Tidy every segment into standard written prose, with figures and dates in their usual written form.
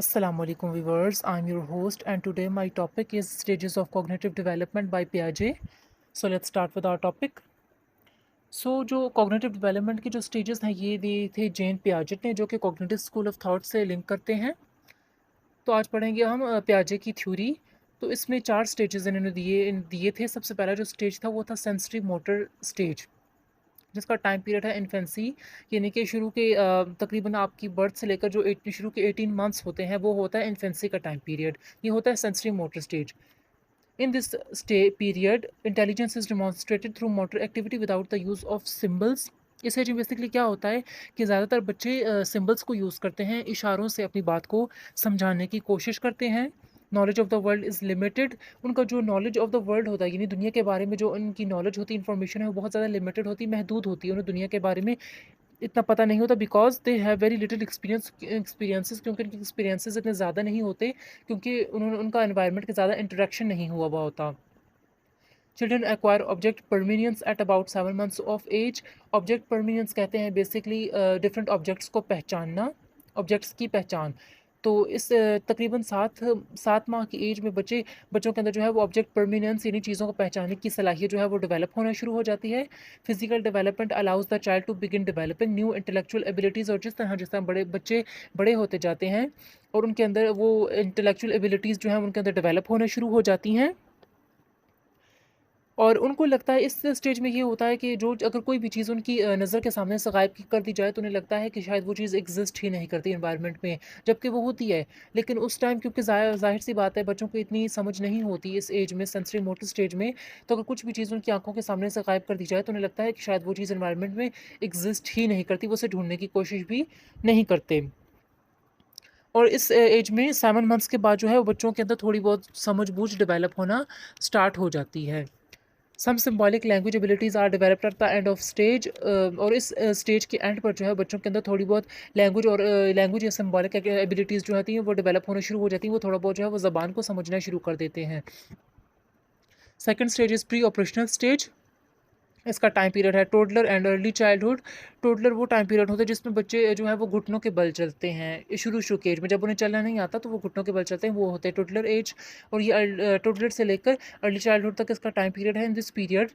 Assalamu alaikum viewers, I'm your host and today my topic is stages of cognitive development by Piaget. So let's start with our topic. जो cognitive development के जो stages हैं ये दिए थे जेन Piaget ने जो कि cognitive school of thought से लिंक करते हैं। तो आज पढ़ेंगे हम पियाजे की थ्योरी। तो इसमें 4 स्टेजेस इन्होंने दिए थे। सबसे पहला जो स्टेज था वो था सेंसरी मोटर स्टेज जिसका टाइम पीरियड है इन्फेंसी, यानी कि शुरू के तकरीबन आपकी बर्थ से लेकर जो शुरू के 18 मंथ्स होते हैं वो होता है इन्फेंसी का टाइम पीरियड। ये होता है sensory motor stage. In this period intelligence is demonstrated through motor activity without the use of symbols. इस एज में बेसिकली क्या होता है कि ज़्यादातर बच्चे सिम्बल्स को यूज़ करते हैं, इशारों से अपनी बात को समझाने की कोशिश करते हैं। Knowledge of the world is limited. उनका जो नॉलेज ऑफ द वर्ल्ड होता है यानी दुनिया के बारे में जो उनकी नॉलेज होती है, इन्फॉर्मेशन है, वो बहुत ज़्यादा लिमिटेड होती है, महदूद होती है। उन्हें दुनिया के बारे में इतना पता नहीं होता because they have very little experiences, क्योंकि उनके एक्सपीरियंसेस इतने ज़्यादा नहीं होते, क्योंकि उन्होंने उनका एनवायरनमेंट के ज़्यादा इंटरेक्शन नहीं हुआ होता। Children acquire object permanence at about 7 months of age. Object permanence कहते हैं बेसिकली डिफरेंट ऑब्जेक्ट्स को पहचानना, ऑब्जेक्ट्स की पहचान। तो इस तकरीबन 7 माह की एज में बच्चों के अंदर जो है वो ऑब्जेक्ट परमिनेंस यानी चीज़ों को पहचानने की सलाहियत जो है वो डेवलप होना शुरू हो जाती है। Physical development allows the child to begin developing new intellectual abilities. और जिस तरह बड़े बच्चे बड़े होते जाते हैं और उनके अंदर वो इंटेलेक्चुअल एबिलिटीज़ जो हैं उनके अंदर डेवलप होना शुरू हो जाती हैं। और उनको लगता है इस स्टेज में ये होता है कि जो अगर कोई भी चीज़ उनकी नज़र के सामने से गायब कर दी जाए तो उन्हें लगता है कि शायद वो चीज़ एग्जिस्ट ही नहीं करती एनवायरनमेंट में, जबकि वो होती है। लेकिन उस टाइम क्योंकि ज़ाहिर सी बात है बच्चों को इतनी समझ नहीं होती इस एज में, सेंसरी मोटर स्टेज में, तो अगर कुछ भी चीज़ उनकी आंखों के सामने से गायब कर दी जाए तो उन्हें लगता है कि शायद वो चीज़ एनवायरनमेंट में एग्जिस्ट ही नहीं करती, वो उसे ढूंढने की कोशिश भी नहीं करते। और इस एज में 7 मंथ्स के बाद जो है वो बच्चों के अंदर थोड़ी बहुत समझ बूझ डेवलप होना स्टार्ट हो जाती है। Some symbolic language abilities are developed at the end of stage. और इस स्टेज के एंड पर जो है बच्चों के अंदर थोड़ी बहुत लैंग्वेज या सिम्बॉलिक एबिलिटीज़ जो होती हैं वो डेवलप होना शुरू हो जाती हैं। वो थोड़ा बहुत जो है वो ज़बान को समझना शुरू कर देते हैं। Second stage is pre operational stage. इसका टाइम पीरियड है toddler and early childhood. Toddler वो टाइम पीरियड होता है जिसमें बच्चे जो है वो घुटनों के बल चलते हैं। शुरू के एज में जब उन्हें चलना नहीं आता तो वो घुटनों के बल चलते हैं, वो होते हैं टोडलर एज। और ये टोडलर से लेकर अर्ली चाइल्डहुड तक इसका टाइम पीरियड है। In this period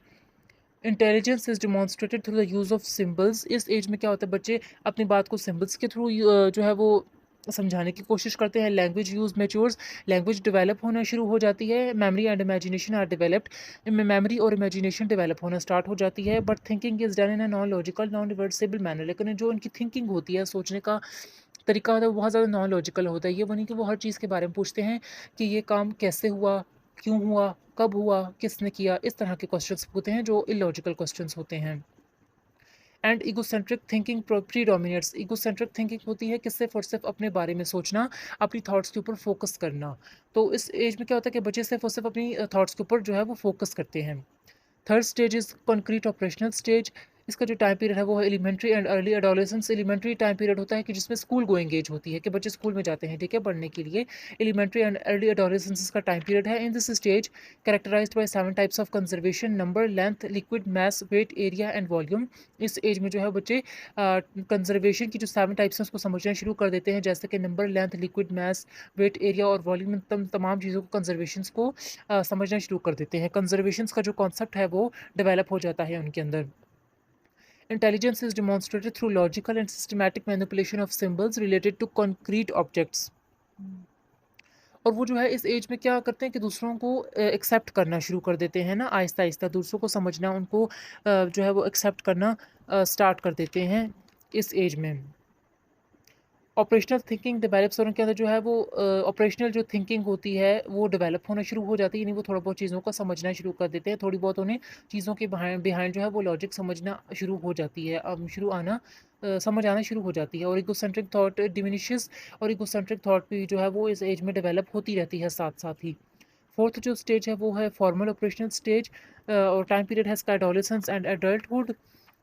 intelligence is demonstrated through the use of symbols. इस एज में क्या होता है बच्चे अपनी बात को सिम्बल्स के थ्रू जो है वो समझाने की कोशिश करते हैं। Language use matures, language develop होना शुरू हो जाती है। Memory and imagination are developed. Memory और इमेजिनेशन डेवलप होना स्टार्ट हो जाती है। But thinking is done in a non logical non reversible manner. लेकिन जो उनकी थिंकिंग होती है, सोचने का तरीका होता है, वो बहुत ज़्यादा नॉन लॉजिकल होता है। ये वो नहीं कि वो हर चीज़ के बारे में पूछते हैं कि ये काम कैसे हुआ, क्यों हुआ, कब हुआ, किसने किया। इस तरह के क्वेश्चंस होते हैं जो इलॉजिकल क्वेश्चंस होते हैं। And egocentric thinking predominates. Egocentric thinking होती है कि सिर्फ और सिर्फ अपने बारे में सोचना, अपनी थॉट्स के ऊपर फोकस करना। तो इस एज में क्या होता है कि बच्चे सिर्फ और सिर्फ अपनी थॉट्स के ऊपर जो है वो फोकस करते हैं। Third stage is concrete operational stage. इसका जो टाइम पीरियड है वो है elementary and early adolescence. Elementary time period होता है कि जिसमें स्कूल गोइंग एज होती है, कि बच्चे स्कूल में जाते हैं, ठीक है, पढ़ने के लिए। एलिमेंट्री एंड अर्ली एडोलेसेंस इसका टाइम पीरियड है। In this stage characterised by 7 types of conservation: number, length, liquid, mass, weight, area and volume. इस एज में जो है बच्चे कंजर्वेशन की जो 7 टाइप्स हैं उसको समझना शुरू कर देते हैं, जैसे कि number, length, liquid, mass, weight, area और वॉल्यूम। तमाम चीज़ों को कंजर्वेशंस को समझना शुरू कर देते हैं। कंजर्वेशंस का जो कॉन्सेप्ट है वो डेवलप हो जाता है उनके अंदर। Intelligence is demonstrated through logical and systematic manipulation of symbols related to concrete objects. और वो जो है इस एज में क्या करते हैं कि दूसरों को एक्सेप्ट करना शुरू कर देते हैं ना, आहिस्ता आहिस्ता दूसरों को समझना, उनको जो है वो एक्सेप्ट करना स्टार्ट कर देते हैं इस एज में। Operational thinking develops. और उनके अंदर जो है वो ऑपरेशनल जो थिंकिंग होती है वो डेवलप होना शुरू हो जाती है, यानी वो थोड़ा बहुत चीज़ों को समझना शुरू कर देते हैं। थोड़ी बहुत उन्हें चीज़ों के बिहाइंड बिहाइंड जो है वो लॉजिक समझना शुरू हो जाती है, अब समझ आना शुरू हो जाती है। और इगोसेंट्रिक थॉट डिमिनिशेस। और इगोसेंट्रिक थॉट भी जो है वो इस एज में डेवलप होती रहती है साथ साथ ही। फोर्थ जो स्टेज है वो है फॉर्मल ऑपरेशनल स्टेज। और टाइम पीरियड है एडोलेसेंस एंड एडल्टहुड,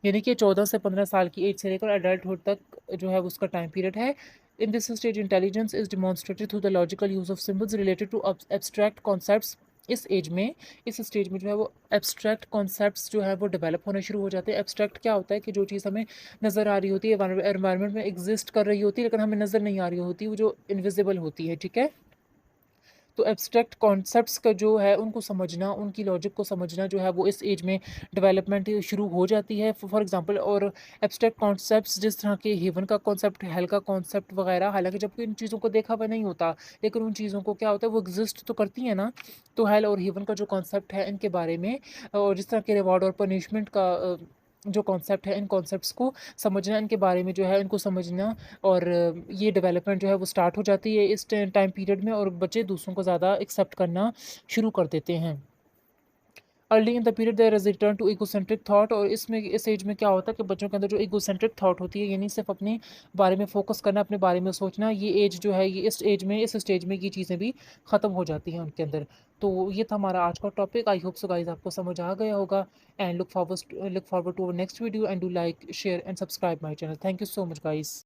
यानी कि 14 से 15 साल की एज से लेकर एडल्टहुड तक जो है उसका टाइम पीरियड है। In this stage intelligence is demonstrated through the logical use of symbols related to abstract concepts. इस एज में इस स्टेज में जो है वो एब्स्ट्रैक्ट कॉन्सेप्ट्स जो है वो डेवलप होने शुरू हो जाते हैं। एब्स्ट्रैक्ट क्या होता है कि जो चीज़ हमें नज़र आ रही होती है, एनवायरनमेंट में एग्जिस्ट कर रही होती है, लेकिन हमें नज़र नहीं आ रही होती, वो जो इनविजिबल होती है, ठीक है। तो एब्स्ट्रैक्ट कॉन्सेप्ट्स का जो है उनको समझना, उनकी लॉजिक को समझना जो है वो इस एज में डेवलपमेंट शुरू हो जाती है। फॉर एग्जांपल, और एब्स्ट्रैक्ट कॉन्सेप्ट्स जिस तरह के हेवन का कॉन्सेप्ट, हेल का कॉन्सेप्ट वगैरह, हालांकि जब इन चीज़ों को देखा हुआ नहीं होता, लेकिन उन चीज़ों को क्या होता है वो एग्जिस्ट तो करती है ना। तो हेल और हेवन का जो कॉन्सेप्ट है इनके बारे में, और जिस तरह के रिवॉर्ड और पनिशमेंट का जो कॉन्सेप्ट है, इन कॉन्सेप्ट्स को समझना, इनके बारे में जो है इनको समझना, और ये डेवलपमेंट जो है वो स्टार्ट हो जाती है इस टाइम पीरियड में, और बच्चे दूसरों को ज़्यादा एक्सेप्ट करना शुरू कर देते हैं। Early in the period there is return to egocentric thought, और इसमें इस एज में क्या होता है कि बच्चों के अंदर जो इगोसेंट्रिक थॉट होती है, यानी सिर्फ अपने बारे में फोकस करना, अपने बारे में सोचना, ये एज जो है, ये इस एज में, इस स्टेज में ये चीज़ें भी ख़त्म हो जाती हैं उनके अंदर। तो ये था हमारा आज का topic. I hope so guys आपको समझ आ गया होगा, and look forward to next video, and do like, share and subscribe my channel. Thank you so much guys.